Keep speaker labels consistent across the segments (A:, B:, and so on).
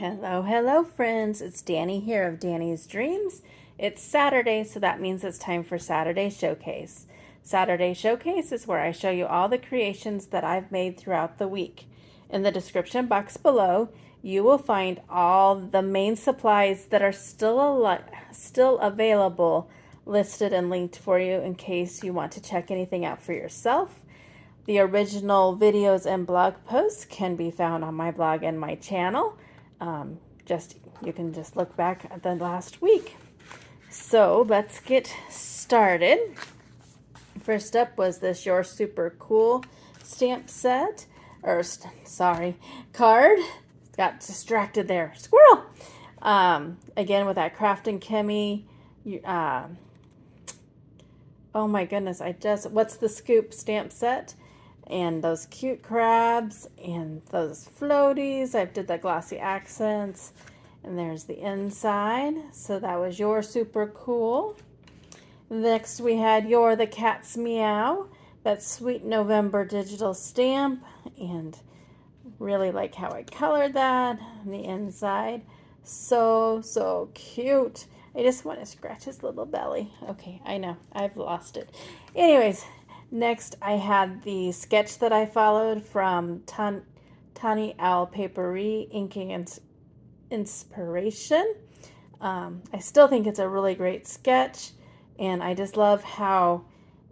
A: Hello friends. It's Danny here of Danny's Dreams. It's Saturday, so that means it's time for Saturday Showcase. Saturday Showcase is where I show you all the creations that I've made throughout the week. In the description box below, you will find all the main supplies that are still available listed and linked for you in case you want to check anything out for yourself. The original videos and blog posts can be found on my blog and my channel. You can just look back at the last week. So let's get started. First up was this You're Super Cool stamp set, card. Got distracted there. Squirrel! Again with that Craft and Chemie. Oh my goodness, what's the scoop stamp set? And those cute crabs and those floaties. I did the glossy accents. And there's the inside. So that was You're Super Cool. Next we had You're the Cat's Meow. That Sweet November digital stamp. And really like how I colored that on the inside. So cute. I just want to scratch his little belly. Okay, I know. I've lost it. Anyways. Next, I had the sketch that I followed from Tani Owl Papery Inking Inspiration. I still think it's a really great sketch, and I just love how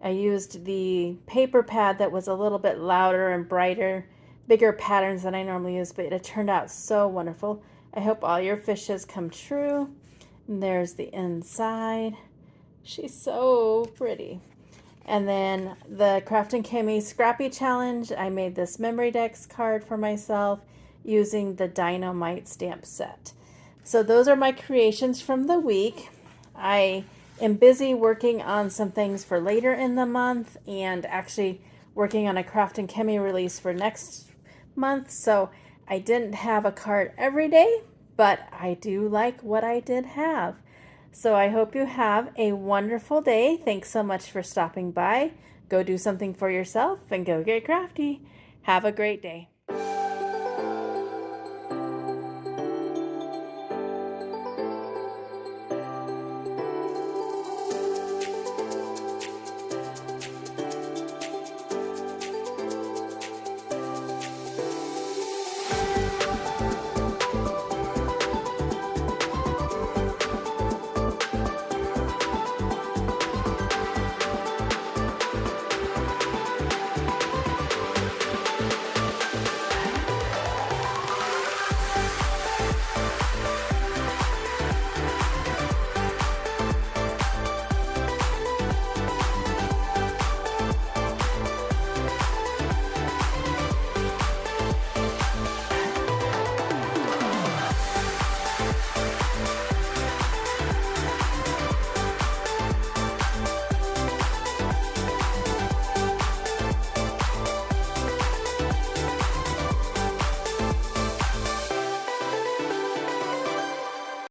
A: I used the paper pad that was a little bit louder and brighter, bigger patterns than I normally use, but it turned out so wonderful. I hope all your fishes come true. And there's the inside. She's so pretty. And then the Craft and Chemie Scrappy Challenge, I made this Memory Decks card for myself using the Dynamite stamp set. So those are my creations from the week. I am busy working on some things for later in the month and actually working on a Craft and Chemie release for next month. So I didn't have a card every day, but I do like what I did have. So I hope you have a wonderful day. Thanks so much for stopping by. Go do something for yourself and go get crafty. Have a great day.